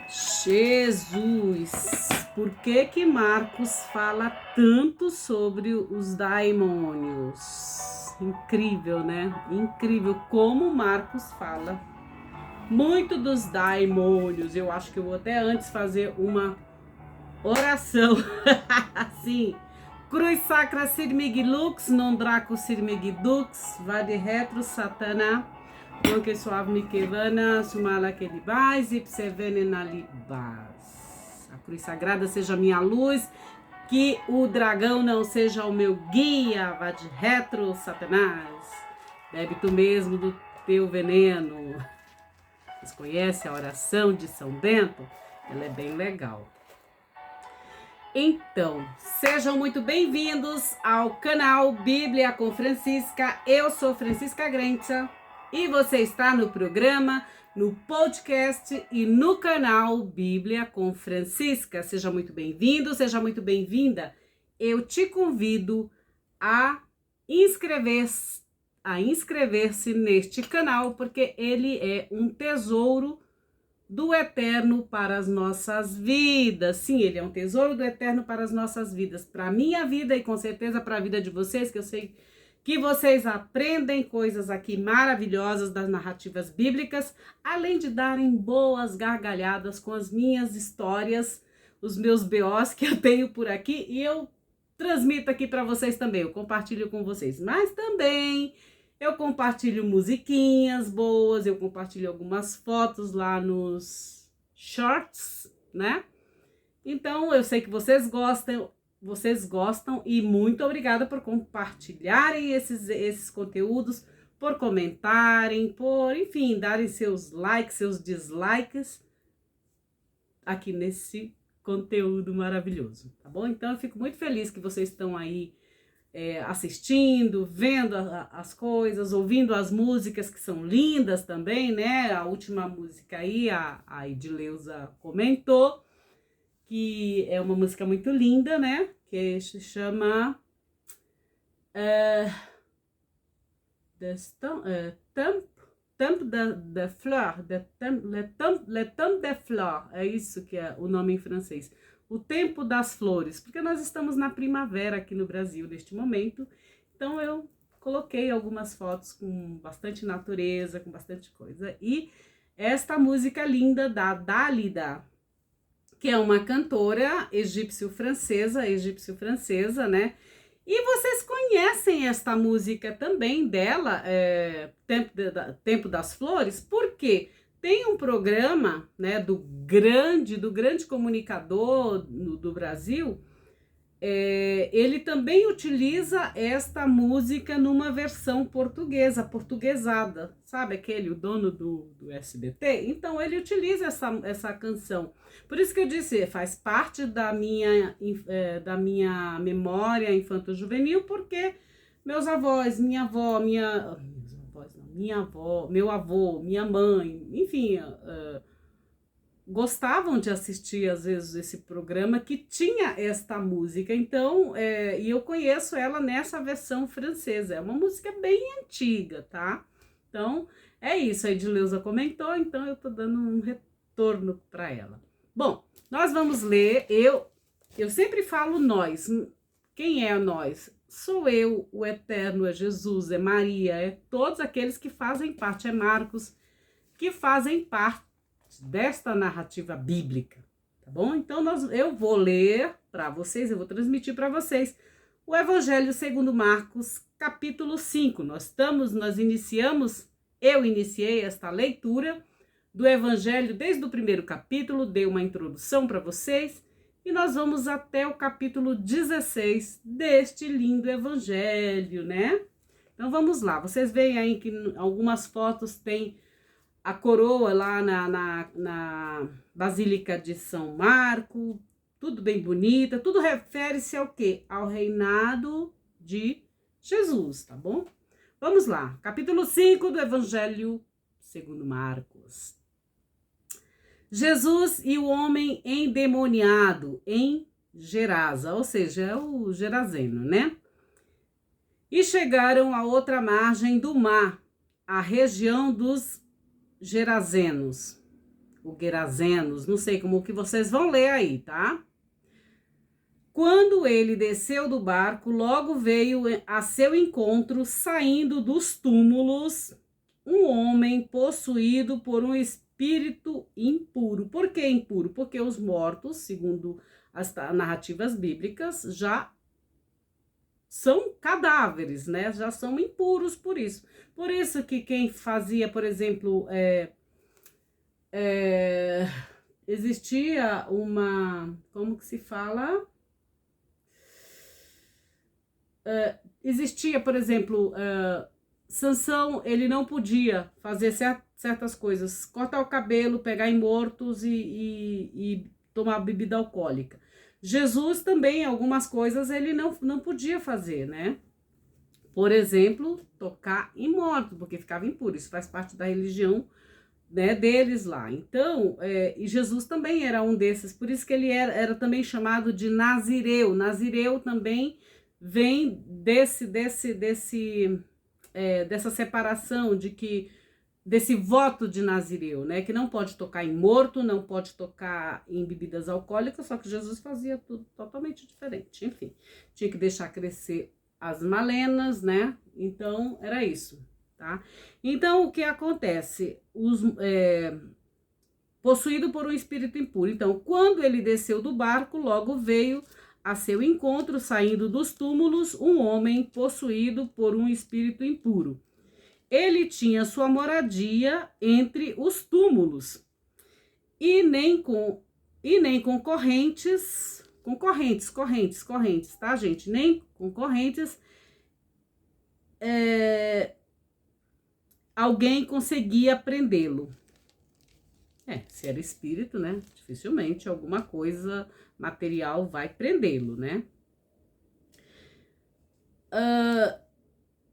Jesus, por que Marcos fala tanto sobre os daimônios? Incrível, né? Incrível como Marcos fala muito dos daimônios. Eu acho que eu vou até antes fazer uma oração assim. Cruz sacra sirmig lux, non draco sirmig dux, vade retro satana, que suave Mikevana, sumala que libais, ipse venena libas. A cruz sagrada seja minha luz, que o dragão não seja o meu guia, vade retro Satanás. Bebe tu mesmo do teu veneno. Vocês conhecem a oração de São Bento? Ela é bem legal. Então, sejam muito bem-vindos ao canal Bíblia com Francisca. Eu sou Francisca Grenza e você está no programa, no podcast e no canal Bíblia com Francisca. Seja muito bem-vindo, seja muito bem-vinda. Eu te convido a inscrever-se neste canal, porque ele é um tesouro do eterno para as nossas vidas. Sim, ele é um tesouro do eterno para as nossas vidas, para a minha vida e com certeza para a vida de vocês, que eu sei que vocês aprendem coisas aqui maravilhosas das narrativas bíblicas, além de darem boas gargalhadas com as minhas histórias, os meus BOs que eu tenho por aqui, e eu transmito aqui para vocês também, eu compartilho com vocês, mas também eu compartilho musiquinhas boas, eu compartilho algumas fotos lá nos shorts, né? Então, eu sei que vocês gostam e muito obrigada por compartilharem esses conteúdos, por comentarem, enfim, darem seus likes, seus dislikes aqui nesse conteúdo maravilhoso, tá bom? Então, eu fico muito feliz que vocês estão aí assistindo, vendo as coisas, ouvindo as músicas que são lindas também, né? A última música aí, a Edileuza comentou, que é uma música muito linda, né? Que se chama Temple de Fleur, Le Temple de Fleur, é isso que é o nome em francês. O Tempo das Flores, porque nós estamos na primavera aqui no Brasil neste momento, então eu coloquei algumas fotos com bastante natureza, com bastante coisa, e esta música linda da Dálida, que é uma cantora egípcio-francesa, né, e vocês conhecem esta música também dela, Tempo das Flores, por quê? Tem um programa, né, do grande comunicador do Brasil, ele também utiliza esta música numa versão portuguesada, sabe aquele, o dono do SBT? Então ele utiliza essa canção. Por isso que eu disse, faz parte da minha memória infanto-juvenil, porque meus avós, minha avó, meu avô, minha mãe, enfim, gostavam de assistir às vezes esse programa que tinha esta música, então, e eu conheço ela nessa versão francesa, é uma música bem antiga, tá? Então, é isso, a Edileuza comentou, então eu tô dando um retorno para ela. Bom, nós vamos ler, eu sempre falo nós, quem é nós? Sou eu, o Eterno, é Jesus, é Maria, é todos aqueles que fazem parte, é Marcos, que fazem parte desta narrativa bíblica, tá bom? Então, eu vou ler para vocês, eu vou transmitir para vocês o Evangelho segundo Marcos, capítulo 5. Eu iniciei esta leitura do Evangelho desde o primeiro capítulo, dei uma introdução para vocês, e nós vamos até o capítulo 16 deste lindo evangelho, né? Então vamos lá, vocês veem aí que algumas fotos tem a coroa lá na Basílica de São Marco, tudo bem bonita, tudo refere-se ao quê? Ao reinado de Jesus, tá bom? Vamos lá, capítulo 5 do Evangelho segundo Marcos. Jesus e o homem endemoniado em Gerasa, ou seja, é o Geraseno, né? E chegaram à outra margem do mar, a região dos Gerazenos. o Gerazenos, não sei como que vocês vão ler aí, tá? Quando ele desceu do barco, logo veio a seu encontro, saindo dos túmulos, um homem possuído por um espírito impuro. Por que impuro? Porque os mortos, segundo as narrativas bíblicas, já são cadáveres, né? Já são impuros por isso. Por isso que quem fazia, por exemplo, existia uma... Como que se fala? Existia, por exemplo, Sansão, ele não podia fazer certas coisas, cortar o cabelo, pegar em mortos e tomar bebida alcoólica. Jesus também, algumas coisas, ele não podia fazer, né? Por exemplo, tocar em morto, porque ficava impuro, isso faz parte da religião, né, deles lá. Então, e Jesus também era um desses, por isso que ele era também chamado de Nazireu. Nazireu também vem dessa separação desse voto de Nazireu, né? Que não pode tocar em morto, não pode tocar em bebidas alcoólicas, só que Jesus fazia tudo totalmente diferente. Enfim, tinha que deixar crescer as malenas, né? Então, era isso, tá? Então, o que acontece? Possuído por um espírito impuro. Então, quando ele desceu do barco, logo veio a seu encontro, saindo dos túmulos, um homem possuído por um espírito impuro. Ele tinha sua moradia entre os túmulos, e nem com correntes, tá, gente? Nem com correntes alguém conseguia prendê-lo. Se era espírito, né? Dificilmente alguma coisa material vai prendê-lo, né?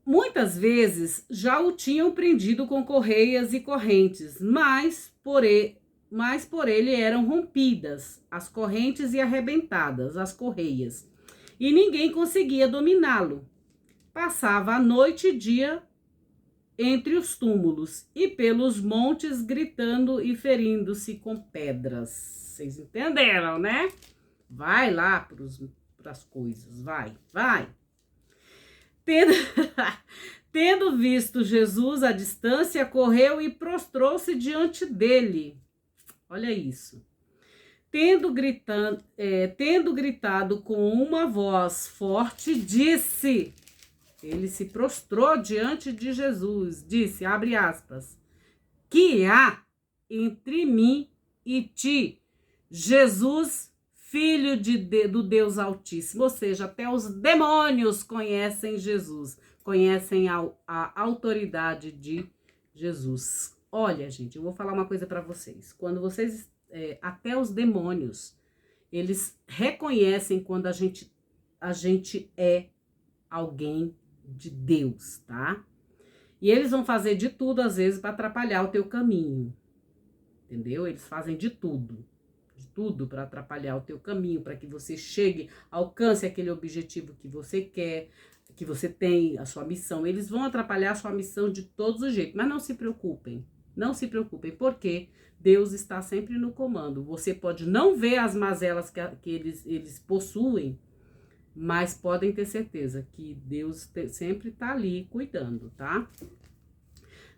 Muitas vezes já o tinham prendido com correias e correntes, mas por ele eram rompidas as correntes e arrebentadas as correias, e ninguém conseguia dominá-lo. Passava a noite e dia entre os túmulos e pelos montes, gritando e ferindo-se com pedras. Vocês entenderam, né? Vai lá para as coisas, vai. Tendo visto Jesus à distância, correu e prostrou-se diante dele. Olha isso. Tendo gritado com uma voz forte, disse... Ele se prostrou diante de Jesus, disse, abre aspas, que há entre mim e ti, Jesus, filho do Deus Altíssimo. Ou seja, até os demônios conhecem Jesus, conhecem a autoridade de Jesus. Olha, gente, eu vou falar uma coisa para vocês. Quando vocês, até os demônios, eles reconhecem quando a gente é alguém de Deus, tá? E eles vão fazer de tudo, às vezes, para atrapalhar o teu caminho, entendeu? Eles fazem de tudo para atrapalhar o teu caminho, para que você alcance aquele objetivo que você quer, que você tem, a sua missão. Eles vão atrapalhar a sua missão de todos os jeitos, mas não se preocupem, porque Deus está sempre no comando. Você pode não ver as mazelas que eles possuem, mas podem ter certeza que Deus sempre tá ali cuidando, tá?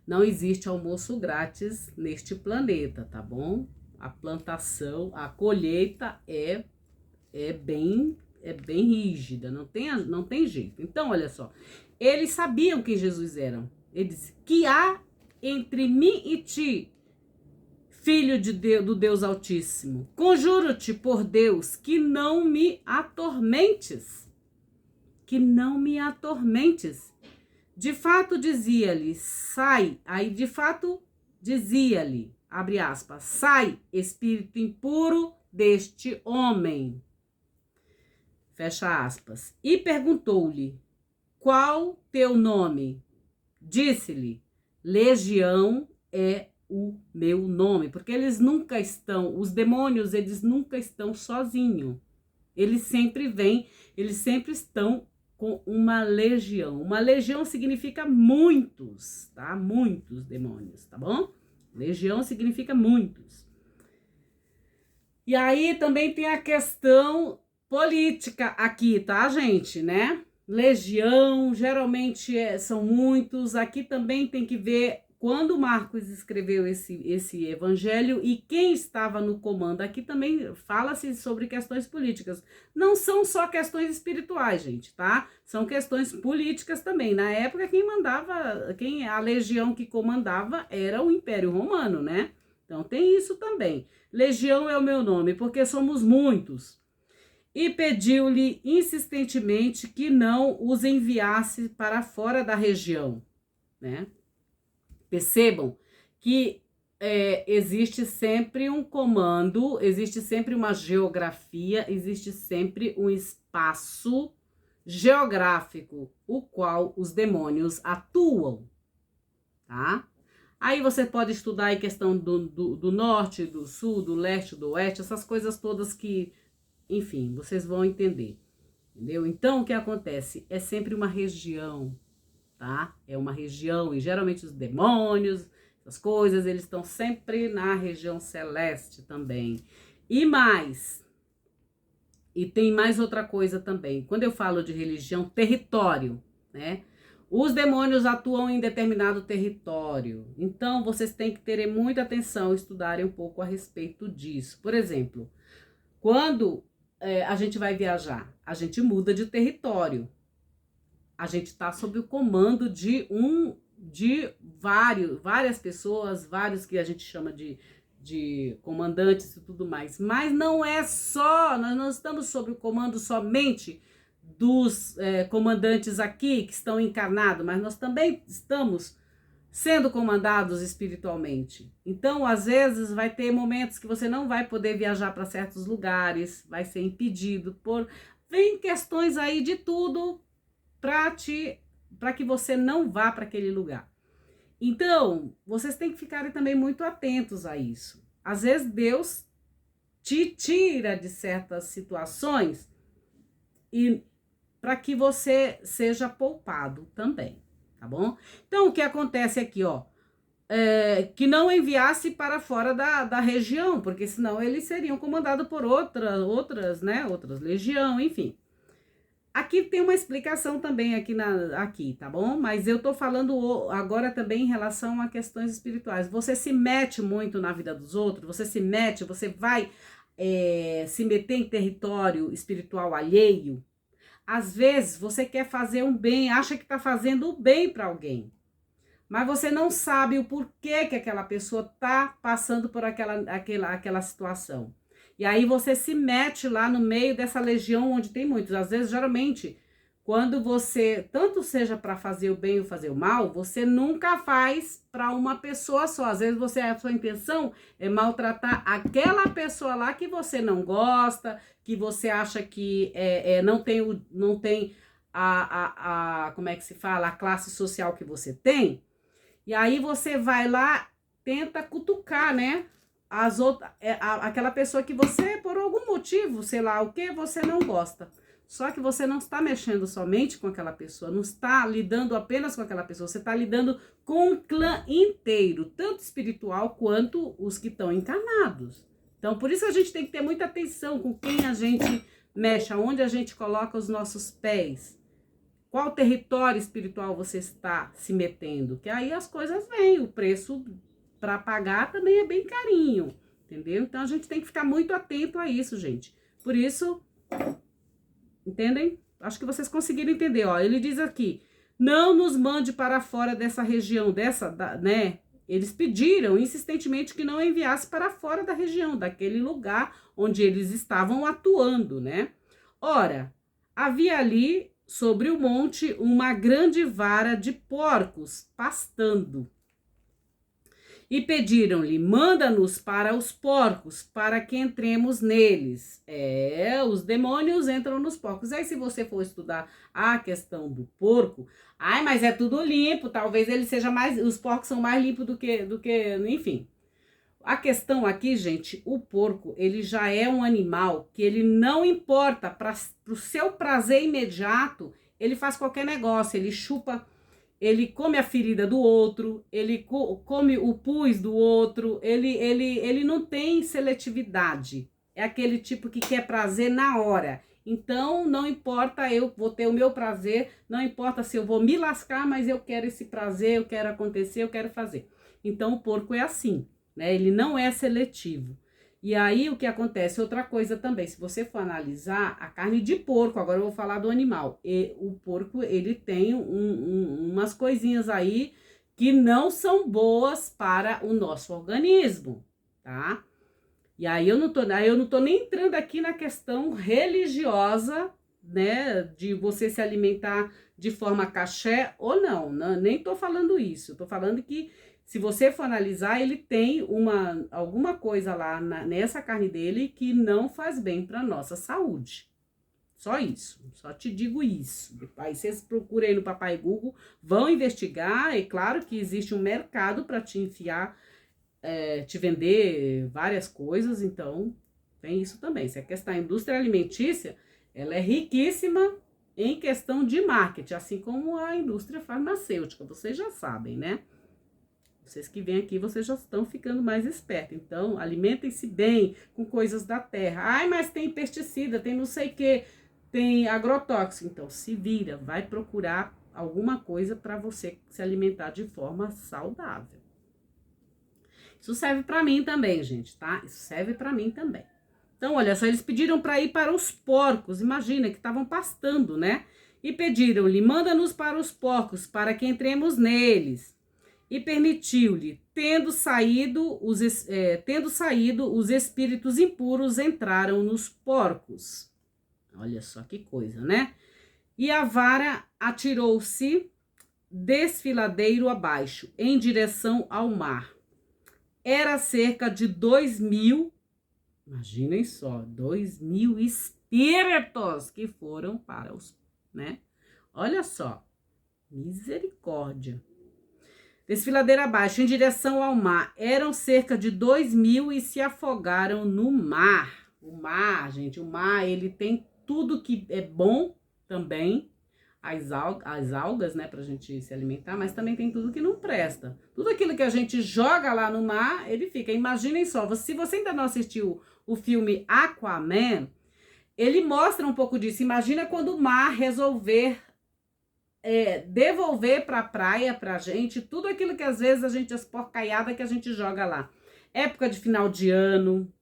Não existe almoço grátis neste planeta, tá bom? A plantação, a colheita é bem rígida, não tem jeito. Então, olha só, eles sabiam quem Jesus era. Ele disse, que há entre mim e ti, filho do Deus Altíssimo, conjuro-te por Deus que não me atormentes. De fato dizia-lhe, sai. Aí de fato dizia-lhe, abre aspas, sai, espírito impuro deste homem. Fecha aspas. E perguntou-lhe, qual teu nome? Disse-lhe, Legião é o meu nome, porque os demônios, eles nunca estão sozinhos. Eles sempre vêm, eles sempre estão com uma legião. Uma legião significa muitos, tá? Muitos demônios, tá bom? Legião significa muitos. E aí também tem a questão política aqui, tá, gente, né? Legião, geralmente são muitos. Aqui também tem que ver quando Marcos escreveu esse evangelho e quem estava no comando. Aqui também fala-se sobre questões políticas. Não são só questões espirituais, gente, tá? São questões políticas também. Na época, quem mandava, a legião que comandava era o Império Romano, né? Então tem isso também. Legião é o meu nome, porque somos muitos. E pediu-lhe insistentemente que não os enviasse para fora da região, né? Percebam que existe sempre um comando, existe sempre uma geografia, existe sempre um espaço geográfico, o qual os demônios atuam, tá? Aí você pode estudar a questão do norte, do sul, do leste, do oeste, essas coisas todas que, enfim, vocês vão entender, entendeu? Então, o que acontece? É sempre uma região, tá? É uma região, e geralmente os demônios, essas coisas, eles estão sempre na região celeste também. E mais, e tem mais outra coisa também. Quando eu falo de religião, território, né? Os demônios atuam em determinado território. Então, vocês têm que terem muita atenção, estudarem um pouco a respeito disso. Por exemplo, quando a gente vai viajar, a gente muda de território. A gente está sob o comando de várias pessoas, vários que a gente chama de comandantes e tudo mais. Mas não é só, nós não estamos sob o comando somente dos comandantes aqui que estão encarnados, mas nós também estamos sendo comandados espiritualmente. Então, às vezes, vai ter momentos que você não vai poder viajar para certos lugares, vai ser impedido vem questões aí de tudo para que você não vá para aquele lugar. Então, vocês têm que ficarem também muito atentos a isso. Às vezes, Deus te tira de certas situações e para que você seja poupado também, tá bom? Então, o que acontece aqui, ó, que não enviasse para fora da região, porque senão eles seriam comandados por outras legião, enfim. Aqui tem uma explicação também aqui, tá bom? Mas eu tô falando agora também em relação a questões espirituais. Você se mete muito na vida dos outros, você vai se meter em território espiritual alheio. Às vezes você quer fazer um bem, acha que tá fazendo o bem para alguém, mas você não sabe o porquê que aquela pessoa tá passando por aquela situação. E aí você se mete lá no meio dessa legião onde tem muitos. Às vezes, geralmente, quando você, tanto seja para fazer o bem ou fazer o mal, você nunca faz para uma pessoa só. Às vezes a sua intenção é maltratar aquela pessoa lá que você não gosta, que você acha que não tem como é que se fala, a classe social que você tem. E aí você vai lá, tenta cutucar, né? Aquela pessoa que você, por algum motivo, sei lá o que, você não gosta. Só que você não está mexendo somente com aquela pessoa, não está lidando apenas com aquela pessoa, você está lidando com um clã inteiro, tanto espiritual quanto os que estão encarnados. Então, por isso a gente tem que ter muita atenção com quem a gente mexe, aonde a gente coloca os nossos pés. Qual território espiritual você está se metendo? Que aí as coisas vêm, o preço para pagar também é bem carinho, entendeu? Então a gente tem que ficar muito atento a isso, gente. Por isso, entendem? Acho que vocês conseguiram entender, ó. Ele diz aqui: não nos mande para fora dessa região, né? Eles pediram insistentemente que não enviasse para fora da região, daquele lugar onde eles estavam atuando, né? Ora, havia ali sobre o monte uma grande vara de porcos pastando. E pediram-lhe: manda-nos para os porcos, para que entremos neles. Os demônios entram nos porcos. Aí, se você for estudar a questão do porco, mas é tudo limpo, talvez ele seja mais, os porcos são mais limpos do que, enfim. A questão aqui, gente, o porco, ele já é um animal que ele não importa, para o seu prazer imediato, ele faz qualquer negócio, ele chupa, ele come a ferida do outro, ele come o pus do outro, ele não tem seletividade, é aquele tipo que quer prazer na hora. Então, não importa, eu vou ter o meu prazer, não importa se eu vou me lascar, mas eu quero esse prazer, eu quero acontecer, eu quero fazer. Então, o porco é assim, né? Ele não é seletivo. E aí, o que acontece? Outra coisa também, se você for analisar a carne de porco, agora eu vou falar do animal. E o porco, ele tem umas coisinhas aí que não são boas para o nosso organismo, tá? E aí eu não tô nem entrando aqui na questão religiosa, né, de você se alimentar de forma caché ou não, nem tô falando isso. Tô falando que se você for analisar, ele tem alguma coisa lá nessa carne dele que não faz bem para nossa saúde. Só isso, só te digo isso. Aí vocês procurem no Papai Google, vão investigar, é claro que existe um mercado para te enfiar, te vender várias coisas, então tem isso também. Se a questão da indústria alimentícia, ela é riquíssima em questão de marketing, assim como a indústria farmacêutica, vocês já sabem, né? Vocês que vêm aqui, vocês já estão ficando mais espertos. Então, alimentem-se bem com coisas da terra. Ai, mas tem pesticida, tem não sei o que, tem agrotóxico. Então, se vira, vai procurar alguma coisa para você se alimentar de forma saudável. Isso serve para mim também, gente, tá? Isso serve para mim também. Então, olha só, eles pediram para ir para os porcos. Imagina que estavam pastando, né? E pediram-lhe, manda-nos para os porcos, para que entremos neles. E permitiu-lhe, tendo saído, os espíritos impuros entraram nos porcos. Olha só que coisa, né? E a vara atirou-se desfiladeiro abaixo, em direção ao mar. Era cerca de 2.000, imaginem só, 2.000 espíritos que foram para os, né? Olha só, misericórdia. Desfiladeira abaixo, em direção ao mar. Eram cerca de 2.000 e se afogaram no mar. O mar, gente, o mar, ele tem tudo que é bom também. As algas, né, pra gente se alimentar, mas também tem tudo que não presta. Tudo aquilo que a gente joga lá no mar, ele fica. Imaginem só, se você ainda não assistiu o filme Aquaman, ele mostra um pouco disso. Imagina quando o mar resolver devolver pra praia, pra gente, tudo aquilo que às vezes as porcaiadas que a gente joga lá. Época de final de ano,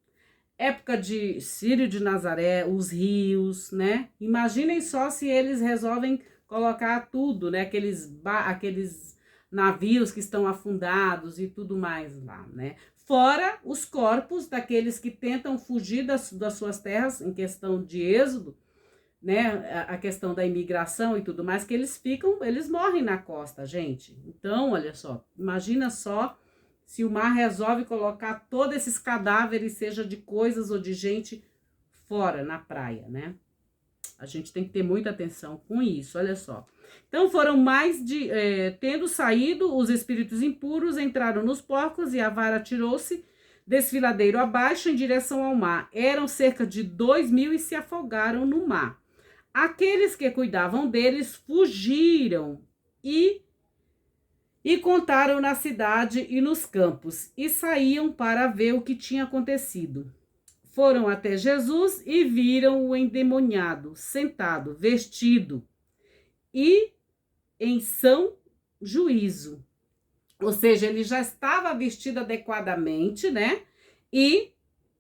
época de Círio de Nazaré, os rios, né? Imaginem só se eles resolvem colocar tudo, né? Aqueles navios que estão afundados e tudo mais lá, né? Fora os corpos daqueles que tentam fugir das suas terras, em questão de êxodo, né? A questão da imigração e tudo mais, que eles morrem na costa, gente. Então, olha só, imagina só se o mar resolve colocar todos esses cadáveres, seja de coisas ou de gente, fora, na praia, né? A gente tem que ter muita atenção com isso, olha só. Então, foram tendo saído, os espíritos impuros entraram nos porcos e a vara tirou-se desfiladeiro abaixo em direção ao mar. Eram cerca de 2.000 e se afogaram no mar. Aqueles que cuidavam deles fugiram e contaram na cidade e nos campos, e saíam para ver o que tinha acontecido. Foram até Jesus e viram o endemoniado, sentado, vestido, e em são juízo. Ou seja, ele já estava vestido adequadamente, né? E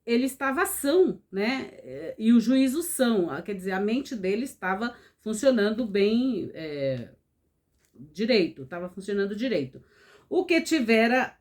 ele estava são, né? E o juízo são, quer dizer, a mente dele estava funcionando bem, direito, estava funcionando direito. O que tivera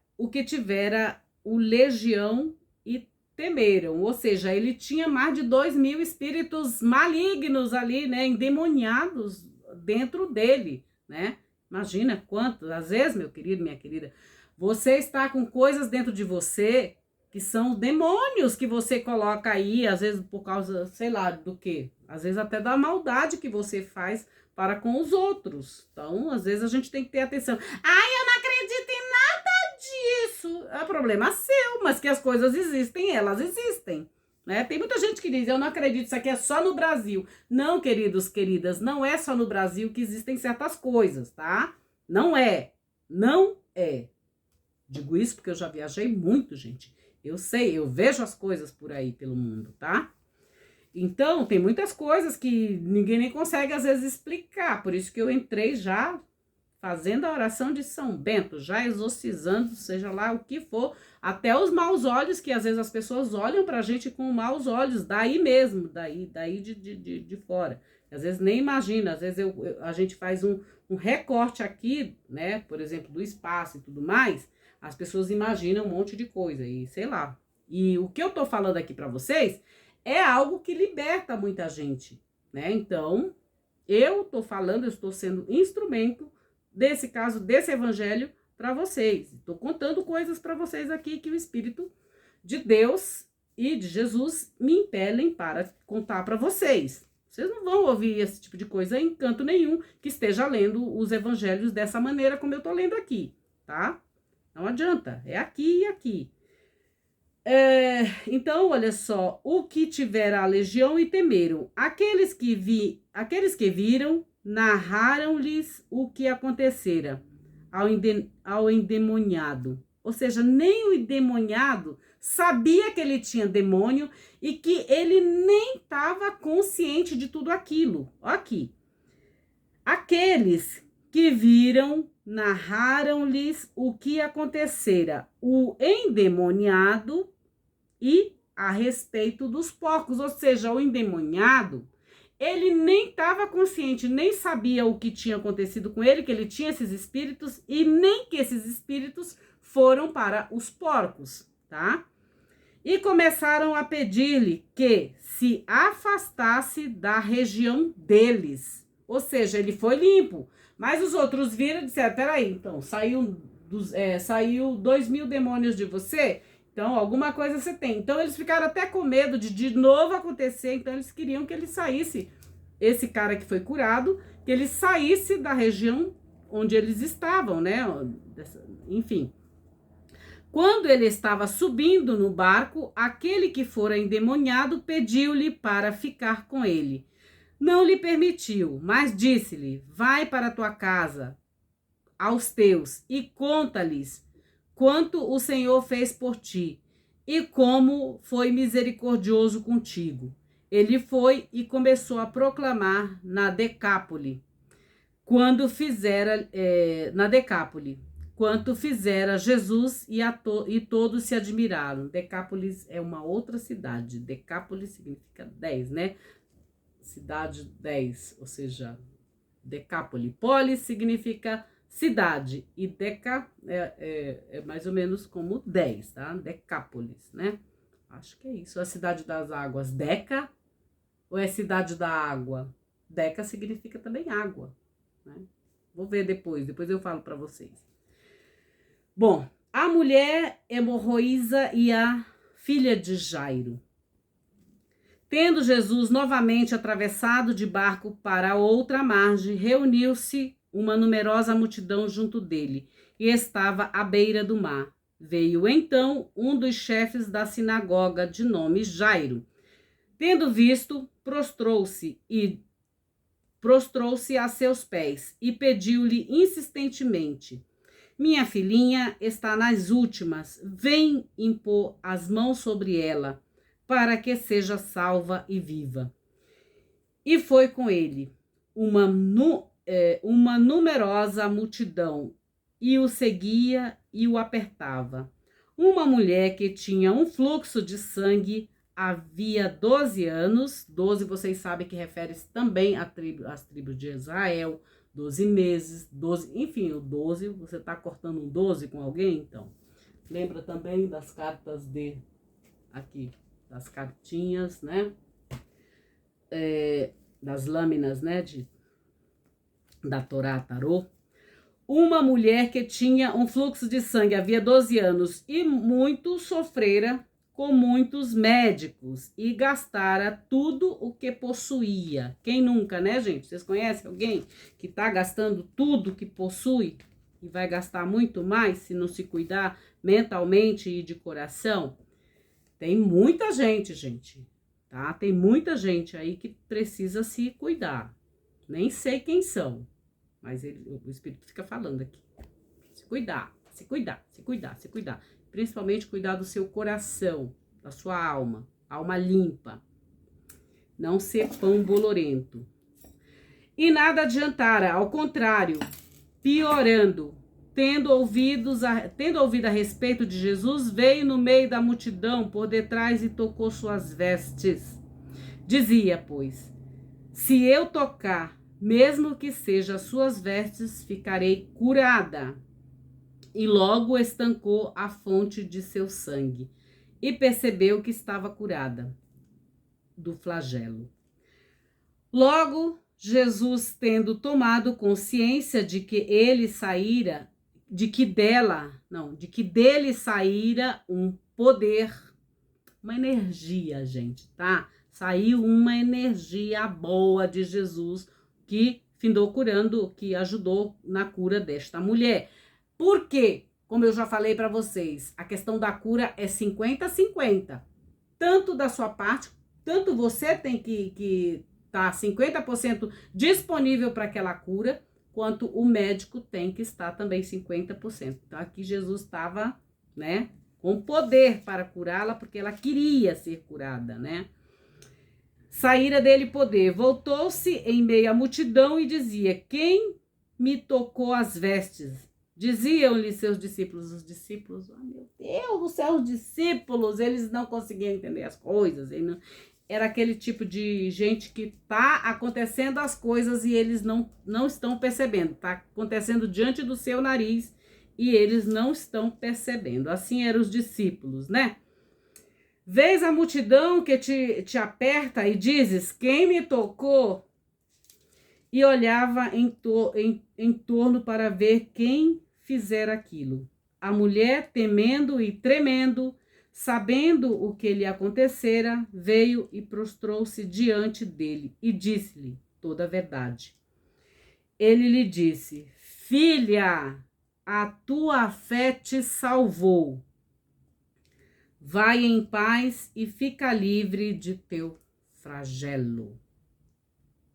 o legião e temeram, ou seja, ele tinha mais de 2.000 espíritos malignos ali, né, endemoniados dentro dele, né? Imagina quantos, às vezes, meu querido, minha querida, você está com coisas dentro de você que são demônios que você coloca aí, às vezes por causa, sei lá, do quê? Às vezes até da maldade que você faz para com os outros. Então, às vezes a gente tem que ter atenção. Ai, eu não acredito em nada disso. É problema seu, mas que as coisas existem, elas existem, né? Tem muita gente que diz, eu não acredito, isso aqui é só no Brasil. Não, queridos, queridas, não é só no Brasil que existem certas coisas, tá? Não é. Não é. Digo isso porque eu já viajei muito, gente. Eu sei, eu vejo as coisas por aí pelo mundo, tá? Então, tem muitas coisas que ninguém nem consegue, às vezes, explicar. Por isso que eu entrei já fazendo a oração de São Bento, já exorcizando, seja lá o que for, até os maus olhos, que às vezes as pessoas olham pra gente com maus olhos, daí mesmo, daí de fora. Às vezes nem imagina, às vezes a gente faz um recorte aqui, né, por exemplo, do espaço e tudo mais, as pessoas imaginam um monte de coisa, e sei lá. E o que eu tô falando aqui pra vocês é algo que liberta muita gente, né? Então, eu tô falando, eu estou sendo instrumento desse caso, desse evangelho para vocês. Estou contando coisas para vocês aqui que o Espírito de Deus e de Jesus me impelem para contar para vocês. Vocês não vão ouvir esse tipo de coisa em canto nenhum que esteja lendo os evangelhos dessa maneira como eu estou lendo aqui, tá? Não adianta, é aqui e aqui. Então, olha só, o que tiver a legião e temeram, aqueles que viram, narraram-lhes o que acontecera ao endemoniado. Ou seja, nem o endemoniado sabia que ele tinha demônio e que ele nem estava consciente de tudo aquilo. Aqui. Aqueles que viram, narraram-lhes o que acontecera. O endemoniado e a respeito dos porcos, ou seja, o endemoniado, ele nem estava consciente, nem sabia o que tinha acontecido com ele, que ele tinha esses espíritos e nem que esses espíritos foram para os porcos, tá? E começaram a pedir-lhe que se afastasse da região deles, ou seja, ele foi limpo, mas os outros viram e disseram, peraí, então, saiu 2.000 demônios de você? Então, alguma coisa você tem. Então, eles ficaram até com medo de novo acontecer. Então, eles queriam que ele saísse, esse cara que foi curado, que ele saísse da região onde eles estavam, né? Enfim. Quando ele estava subindo no barco, aquele que fora endemoniado pediu-lhe para ficar com ele. Não lhe permitiu, mas disse-lhe, vai para tua casa, aos teus, e conta-lhes quanto o Senhor fez por ti, e como foi misericordioso contigo. Ele foi e começou a proclamar na Decápole, quanto fizera Jesus, e todos se admiraram. Decápolis é uma outra cidade. Decápolis significa 10, né? Cidade 10, ou seja, Decápole. Polis significa cidade, e deca é mais ou menos como 10, tá? Decápolis, né? Acho que é isso. A cidade das águas, Deca, ou é cidade da água? Deca significa também água, né? Vou ver depois eu falo para vocês. Bom, a mulher hemorroísa e a filha de Jairo. Tendo Jesus novamente atravessado de barco para outra margem, reuniu-se uma numerosa multidão junto dele, e estava à beira do mar. Veio então um dos chefes da sinagoga, de nome Jairo. Tendo visto, prostrou-se a seus pés e pediu-lhe insistentemente: minha filhinha está nas últimas, vem impor as mãos sobre ela, para que seja salva e viva. E foi com ele uma numerosa multidão, e o seguia e o apertava. Uma mulher que tinha um fluxo de sangue havia 12 anos, 12 vocês sabem que refere-se também às tribos de Israel, 12 meses, 12, enfim, o 12, você está cortando um 12 com alguém, então. Lembra também das cartas aqui, das cartinhas, né? Das lâminas, né? Da Torá, Tarô. Uma mulher que tinha um fluxo de sangue havia 12 anos e muito sofrera com muitos médicos e gastara tudo o que possuía. Quem nunca, né, gente? Vocês conhecem alguém que está gastando tudo que possui e vai gastar muito mais se não se cuidar mentalmente e de coração? Tem muita gente, tá? Tem muita gente aí que precisa se cuidar. Nem sei quem são, mas o Espírito fica falando aqui. Se cuidar, se cuidar, se cuidar, se cuidar. principalmente cuidar do seu coração, da sua alma limpa. Não ser pão bolorento. E nada adiantara, ao contrário, piorando. Tendo ouvido a respeito de Jesus, veio no meio da multidão por detrás e tocou suas vestes. Dizia, pois, se eu tocar, mesmo que seja as suas vestes, ficarei curada. E logo estancou a fonte de seu sangue e percebeu que estava curada do flagelo. Logo, Jesus, tendo tomado consciência de que dele saíra um poder, uma energia, gente, tá? Saiu uma energia boa de Jesus que findou curando, que ajudou na cura desta mulher. Por quê? Como eu já falei para vocês, a questão da cura é 50-50. Tanto da sua parte, tanto você tem que tá 50% disponível para aquela cura, quanto o médico tem que estar também 50%. Então aqui Jesus estava, né, com poder para curá-la, porque ela queria ser curada, né? Saíra dele poder. Voltou-se em meio à multidão e dizia: quem me tocou as vestes? Diziam-lhe seus discípulos. Os discípulos, oh, meu Deus do céu, os discípulos, eles não conseguiam entender as coisas. Era aquele tipo de gente que tá acontecendo as coisas e eles não estão percebendo. Tá acontecendo diante do seu nariz e eles não estão percebendo. Assim eram os discípulos, né? Vês a multidão que te aperta e dizes, quem me tocou? E olhava em torno para ver quem fizera aquilo. A mulher, temendo e tremendo, sabendo o que lhe acontecera, veio e prostrou-se diante dele e disse-lhe toda a verdade. Ele lhe disse, filha, a tua fé te salvou. Vai em paz e fica livre de teu flagelo.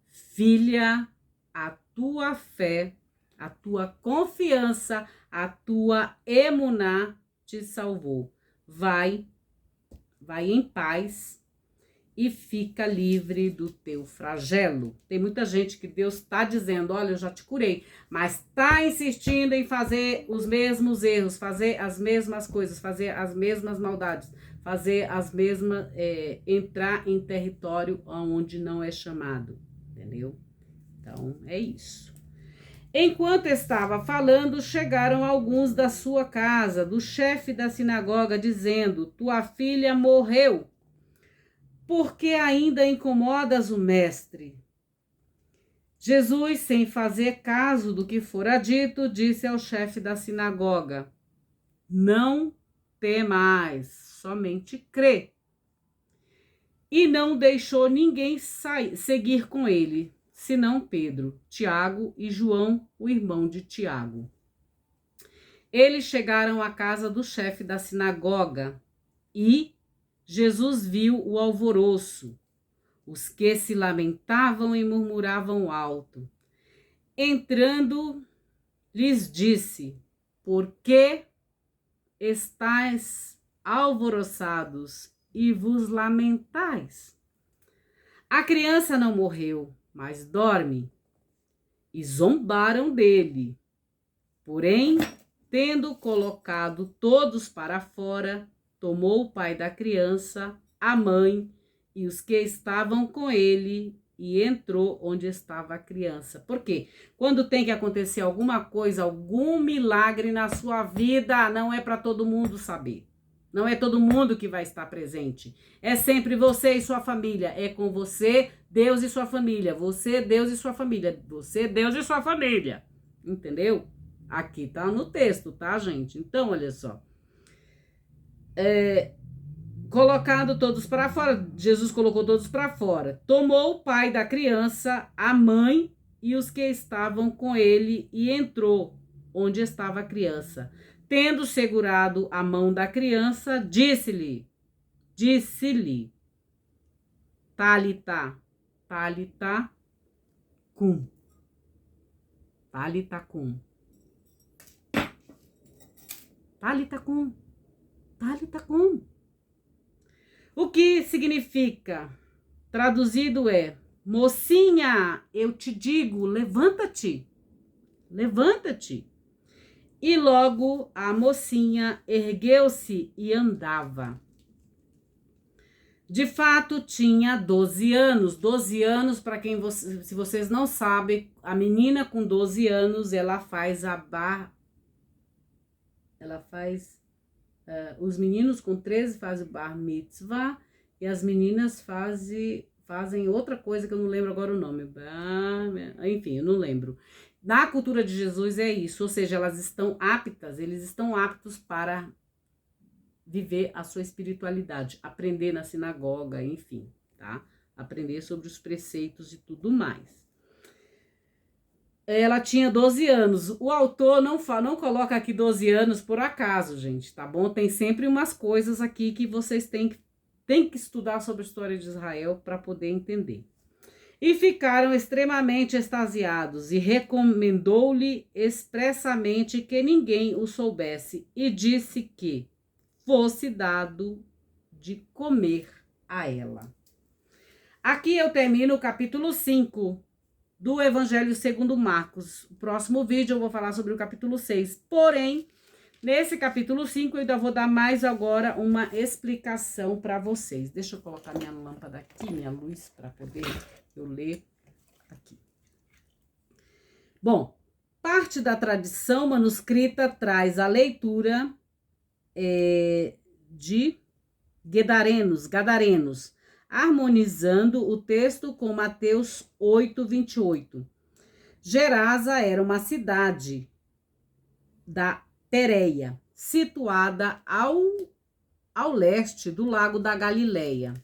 Filha, a tua fé, a tua confiança, a tua emuná te salvou. Vai em paz e fica livre do teu flagelo. Tem muita gente que Deus está dizendo, olha, eu já te curei, mas está insistindo em fazer os mesmos erros, fazer as mesmas coisas, fazer as mesmas maldades, fazer as mesmas, entrar em território onde não é chamado, entendeu? Então, é isso. Enquanto estava falando, chegaram alguns da sua casa, do chefe da sinagoga, dizendo, tua filha morreu. Porque ainda incomodas o mestre? Jesus, sem fazer caso do que fora dito, disse ao chefe da sinagoga, não temais, somente crê. E não deixou ninguém seguir com ele, senão Pedro, Tiago e João, o irmão de Tiago. Eles chegaram à casa do chefe da sinagoga e Jesus viu o alvoroço, os que se lamentavam e murmuravam alto. Entrando, lhes disse, por que estáis alvoroçados e vos lamentais? A criança não morreu, mas dorme. E zombaram dele. Porém, tendo colocado todos para fora, tomou o pai da criança, a mãe e os que estavam com ele e entrou onde estava a criança. Por quê? Quando tem que acontecer alguma coisa, algum milagre na sua vida, não é para todo mundo saber. Não é todo mundo que vai estar presente. É sempre você e sua família. É com você, Deus e sua família. Você, Deus e sua família. Você, Deus e sua família. Entendeu? Aqui tá no texto, tá, gente? Então, olha só. Colocado todos para fora, Jesus colocou todos para fora. Tomou o pai da criança, a mãe e os que estavam com ele e entrou onde estava a criança. Tendo segurado a mão da criança, disse-lhe, Talitá, Talitá, cum. Talitá, cum. Talitá, cum. Talita cum. O que significa? Traduzido é: mocinha, eu te digo, levanta-te, levanta-te. E logo a mocinha ergueu-se e andava. De fato, tinha 12 anos. 12 anos, para quem se vocês não sabem, a menina com 12 anos, ela faz os meninos com 13 fazem o bar mitzvah e as meninas fazem outra coisa que eu não lembro agora o nome. Enfim, eu não lembro. Na cultura de Jesus é isso, ou seja, eles estão aptos para viver a sua espiritualidade, aprender na sinagoga, enfim, tá? Aprender sobre os preceitos e tudo mais. Ela tinha 12 anos. O autor não coloca aqui 12 anos por acaso, gente, tá bom? Tem sempre umas coisas aqui que vocês têm que estudar sobre a história de Israel para poder entender. E ficaram extremamente extasiados e recomendou-lhe expressamente que ninguém o soubesse e disse que fosse dado de comer a ela. Aqui eu termino o capítulo 5 do Evangelho segundo Marcos. No próximo vídeo eu vou falar sobre o capítulo 6. Porém, nesse capítulo 5 eu ainda vou dar mais agora uma explicação para vocês. Deixa eu colocar minha lâmpada aqui, minha luz, para poder eu ler aqui. Bom, parte da tradição manuscrita traz a leitura de Gadarenos, harmonizando o texto com Mateus 8:28. Gerasa era uma cidade da Pérea, situada ao leste do lago da Galileia,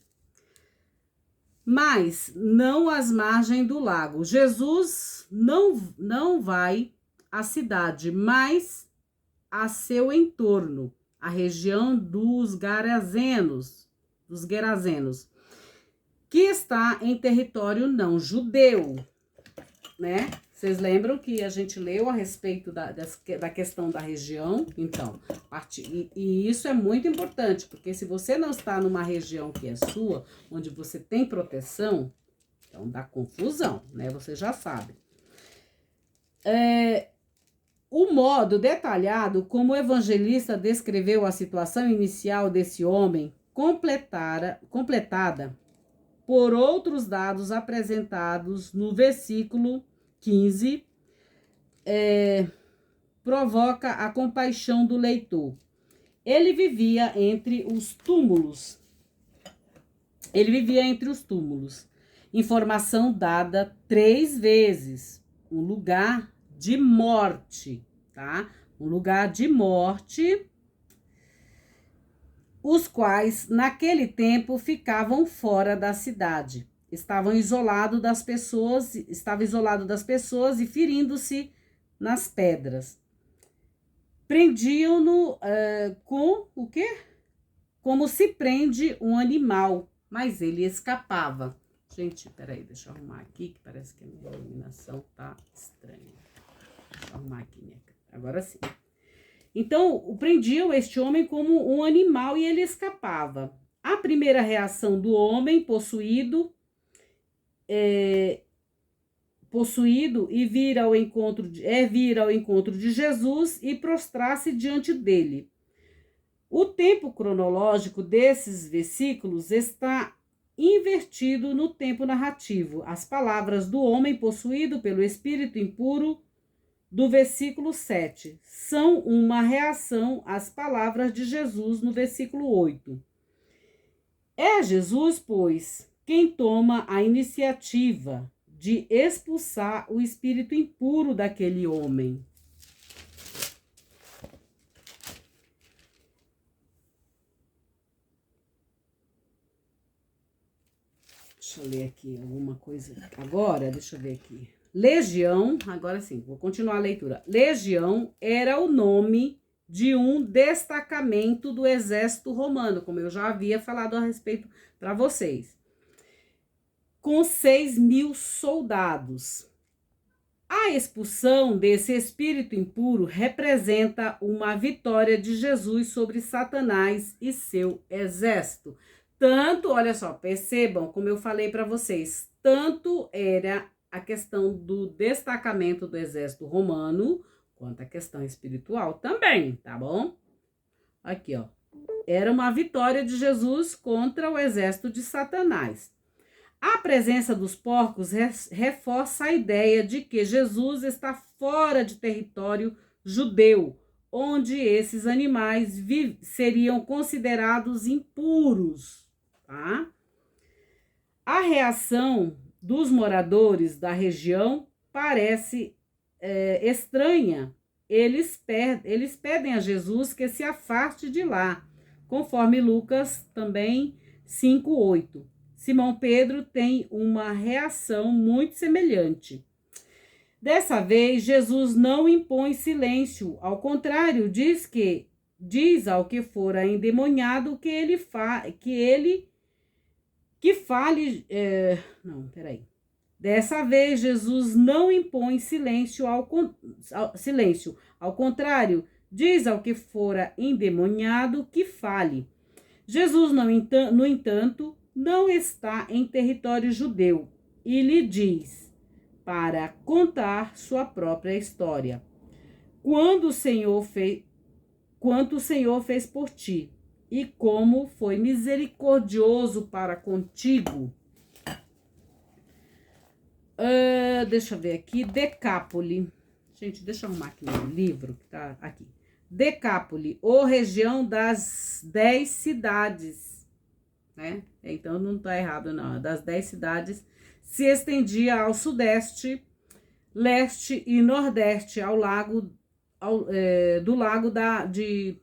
mas não às margens do lago. Jesus não vai à cidade, mas a seu entorno, a região dos Gerazenos, que está em território não judeu, né? Vocês lembram que a gente leu a respeito da questão da região? Então, e isso é muito importante, porque se você não está numa região que é sua, onde você tem proteção, então dá confusão, né? Você já sabe. O modo detalhado como o evangelista descreveu a situação inicial desse homem, completada por outros dados apresentados no versículo 15, provoca a compaixão do leitor. Ele vivia entre os túmulos. Informação dada 3 vezes. Um lugar de morte, tá? Um lugar de morte, os quais, naquele tempo, ficavam fora da cidade. Estava isolado das pessoas e ferindo-se nas pedras. Prendiam-no com o quê? Como se prende um animal, mas ele escapava. Gente, peraí, deixa eu arrumar aqui, que parece que a minha iluminação tá estranha. Deixa eu arrumar aqui minha câmera. Agora sim. Então, prendiam este homem como um animal e ele escapava. A primeira reação do homem possuído e vir ao encontro de Jesus e prostrar-se diante dele. O tempo cronológico desses versículos está invertido no tempo narrativo. As palavras do homem possuído pelo espírito impuro do versículo 7 são uma reação às palavras de Jesus no versículo 8. É Jesus, pois, quem toma a iniciativa de expulsar o espírito impuro daquele homem. Deixa eu ler aqui alguma coisa. Agora, deixa eu ver aqui. Legião, agora sim, vou continuar a leitura. Legião era o nome de um destacamento do exército romano, como eu já havia falado a respeito para vocês. Com 6.000 soldados. A expulsão desse espírito impuro representa uma vitória de Jesus sobre Satanás e seu exército. Tanto, olha só, percebam, como eu falei para vocês, tanto era a questão do destacamento do exército romano, quanto a questão espiritual também, tá bom? Aqui, ó. Era uma vitória de Jesus contra o exército de Satanás. A presença dos porcos reforça a ideia de que Jesus está fora de território judeu, onde esses animais seriam considerados impuros, tá? A reação dos moradores da região parece estranha. Eles pedem a Jesus que se afaste de lá, conforme Lucas também 5:8. Simão Pedro tem uma reação muito semelhante. Dessa vez, Jesus não impõe silêncio, ao contrário, diz ao que fora endemoniado que fale. Dessa vez, Jesus não impõe silêncio, ao contrário, diz ao que fora endemoniado que fale. Jesus, no entanto, não está em território judeu e lhe diz para contar sua própria história. Quanto o Senhor fez por ti e como foi misericordioso para contigo. Deixa eu ver aqui, Decápole. Gente, deixa eu arrumar aqui no livro que tá aqui. Decápole, ou região das 10 cidades, né? Então não tá errado não, das 10 cidades, se estendia ao sudeste, leste e nordeste, do lago de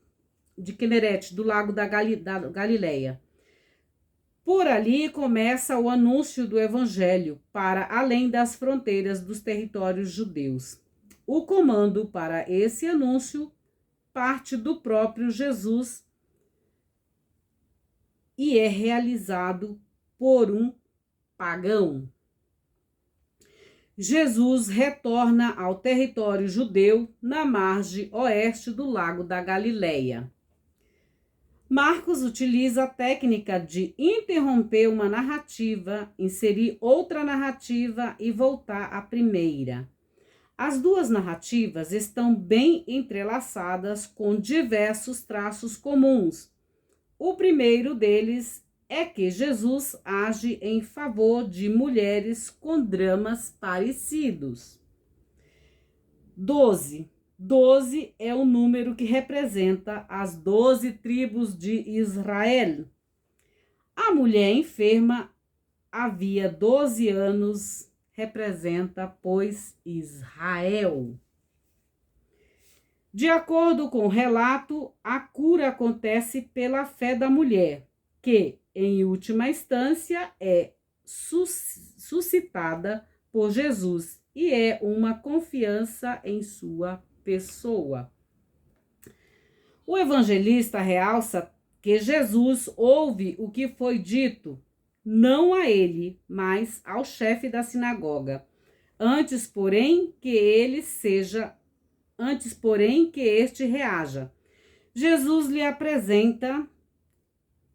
Quinerete, do lago da Galileia. Por ali começa o anúncio do evangelho para além das fronteiras dos territórios judeus. O comando para esse anúncio parte do próprio Jesus e é realizado por um pagão. Jesus retorna ao território judeu na margem oeste do lago da Galileia. Marcos utiliza a técnica de interromper uma narrativa, inserir outra narrativa e voltar à primeira. As duas narrativas estão bem entrelaçadas com diversos traços comuns. O primeiro deles é que Jesus age em favor de mulheres com dramas parecidos. 12 é o número que representa as 12 tribos de Israel. A mulher enferma havia 12 anos representa, pois, Israel. De acordo com o relato, a cura acontece pela fé da mulher, que, em última instância, é suscitada por Jesus e é uma confiança em sua pessoa. O evangelista realça que Jesus ouve o que foi dito, não a ele, mas ao chefe da sinagoga. Antes, porém, que este reaja. Jesus lhe apresenta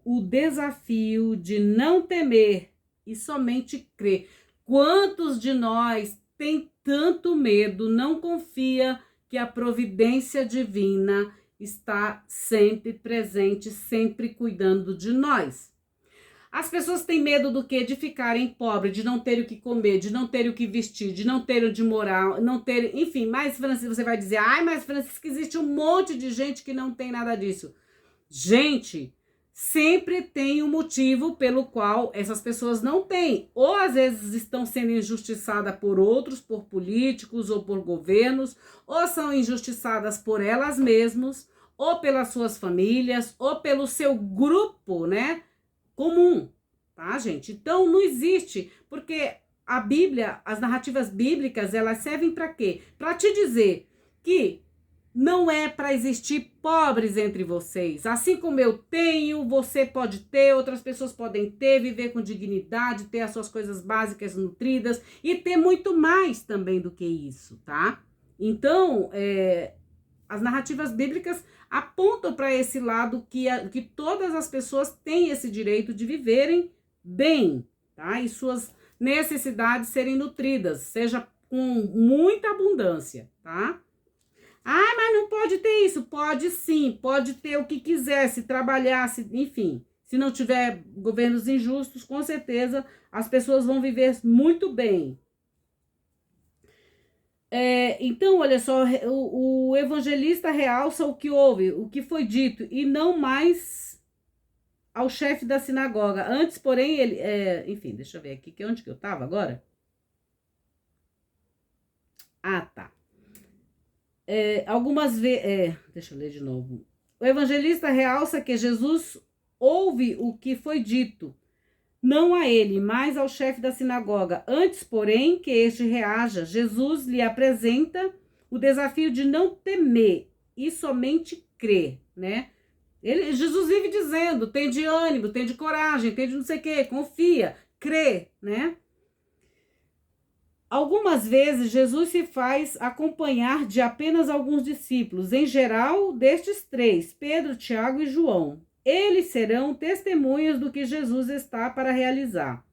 o desafio de não temer e somente crer. Quantos de nós tem tanto medo, não confia que a providência divina está sempre presente, sempre cuidando de nós? As pessoas têm medo do quê? De ficarem pobres, de não ter o que comer, de não ter o que vestir, de não ter onde morar, não ter, enfim, mas Francisco, você vai dizer, mas Francisco, existe um monte de gente que não tem nada disso. Gente, sempre tem um motivo pelo qual essas pessoas não têm. Ou às vezes estão sendo injustiçadas por outros, por políticos ou por governos, ou são injustiçadas por elas mesmas, ou pelas suas famílias, ou pelo seu grupo, né, comum, tá, gente? Então não existe, porque a Bíblia, as narrativas bíblicas, elas servem para quê? Para te dizer que não é para existir pobres entre vocês. Assim como eu tenho, você pode ter, outras pessoas podem ter, viver com dignidade, ter as suas coisas básicas nutridas e ter muito mais também do que isso, tá? Então, as narrativas bíblicas apontam para esse lado que todas as pessoas têm esse direito de viverem bem, tá? E suas necessidades serem nutridas, seja com muita abundância, tá? Ah, mas não pode ter isso. Pode sim, pode ter o que quiser, se trabalhar, enfim. Se não tiver governos injustos, com certeza as pessoas vão viver muito bem. Então, olha só, o evangelista realça o que houve, o que foi dito, e não mais ao chefe da sinagoga. Antes, porém, ele... enfim, deixa eu ver aqui, onde que eu estava agora? Ah, tá. Algumas vezes... deixa eu ler de novo. O evangelista realça que Jesus ouve o que foi dito, não a ele, mas ao chefe da sinagoga. Antes, porém, que este reaja, Jesus lhe apresenta o desafio de não temer e somente crer, né? Jesus vive dizendo, tem de ânimo, tem de coragem, tem de não sei o quê, confia, crê, né? Algumas vezes, Jesus se faz acompanhar de apenas alguns discípulos, em geral, destes três, Pedro, Tiago e João. Eles serão testemunhas do que Jesus está para realizar.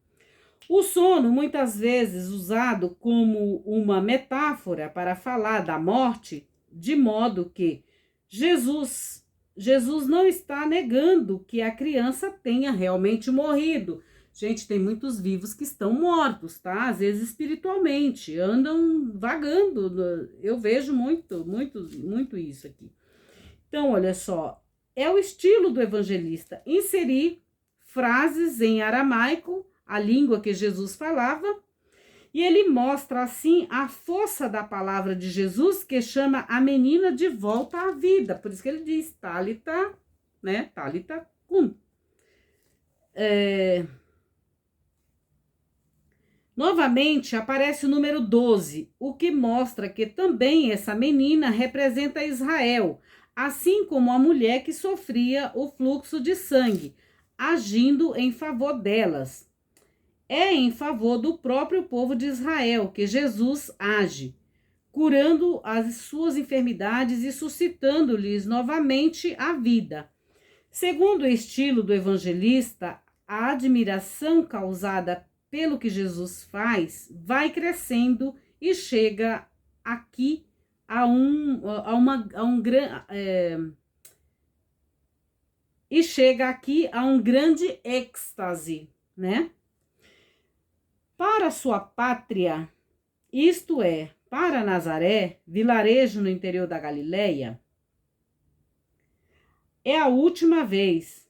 O sono, muitas vezes usado como uma metáfora para falar da morte, de modo que Jesus não está negando que a criança tenha realmente morrido. Gente, tem muitos vivos que estão mortos, tá? Às vezes espiritualmente, andam vagando. Eu vejo muito isso aqui. Então, olha só, é o estilo do evangelista inserir frases em aramaico, a língua que Jesus falava, e ele mostra assim a força da palavra de Jesus, que chama a menina de volta à vida. Por isso que ele diz Tálita, né? Tálita cum. Novamente aparece o número 12, o que mostra que também essa menina representa Israel, assim como a mulher que sofria o fluxo de sangue, agindo em favor delas. É em favor do próprio povo de Israel que Jesus age, curando as suas enfermidades e suscitando-lhes novamente a vida. Segundo o estilo do evangelista, a admiração causada pelo que Jesus faz vai crescendo e chega aqui a um grande êxtase, né? Para sua pátria, isto é, para Nazaré, vilarejo no interior da Galileia, é a última vez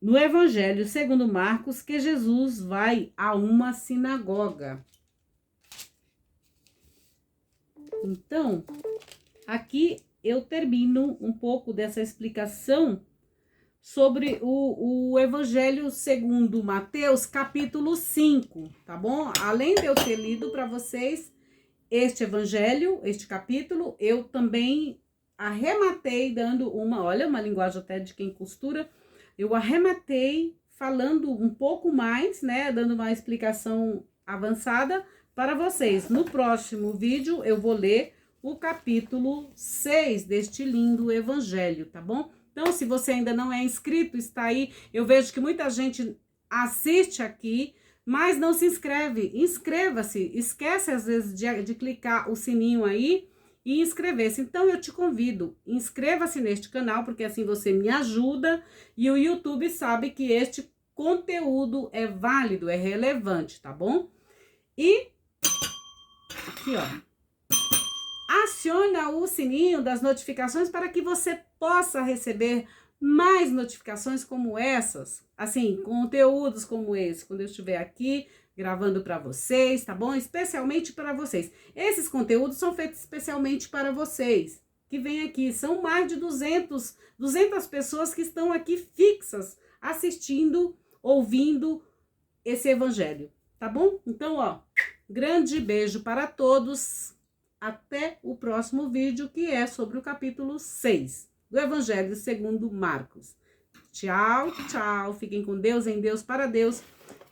no Evangelho segundo Marcos que Jesus vai a uma sinagoga. Então, aqui eu termino um pouco dessa explicação sobre o Evangelho segundo Mateus, capítulo 5, tá bom? Além de eu ter lido para vocês este Evangelho, este capítulo, eu também arrematei dando uma linguagem até de quem costura, eu arrematei falando um pouco mais, né, dando uma explicação avançada para vocês. No próximo vídeo eu vou ler o capítulo 6 deste lindo evangelho, tá bom? Então, se você ainda não é inscrito, está aí. Eu vejo que muita gente assiste aqui, mas não se inscreve. Inscreva-se. Esquece, às vezes, de clicar o sininho aí e inscrever-se. Então, eu te convido, inscreva-se neste canal, porque assim você me ajuda e o YouTube sabe que este conteúdo é válido, é relevante, tá bom? E aqui, ó, aciona o sininho das notificações para que você possa receber mais notificações como essas, assim, conteúdos como esse, quando eu estiver aqui gravando para vocês, tá bom? Especialmente para vocês. Esses conteúdos são feitos especialmente para vocês, que vêm aqui. São mais de 200 pessoas que estão aqui fixas, assistindo, ouvindo esse evangelho, tá bom? Então, ó, grande beijo para todos. Até o próximo vídeo, que é sobre o capítulo 6. do Evangelho segundo Marcos. Tchau, tchau. Fiquem com Deus, em Deus, para Deus.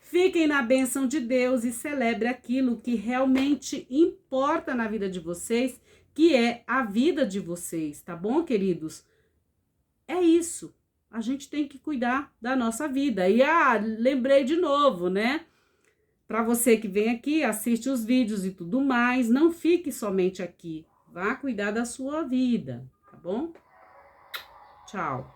Fiquem na bênção de Deus e celebre aquilo que realmente importa na vida de vocês, que é a vida de vocês, tá bom, queridos? É isso. A gente tem que cuidar da nossa vida. E lembrei de novo, né? Para você que vem aqui, assiste os vídeos e tudo mais, não fique somente aqui. Vá cuidar da sua vida, tá bom? Tchau.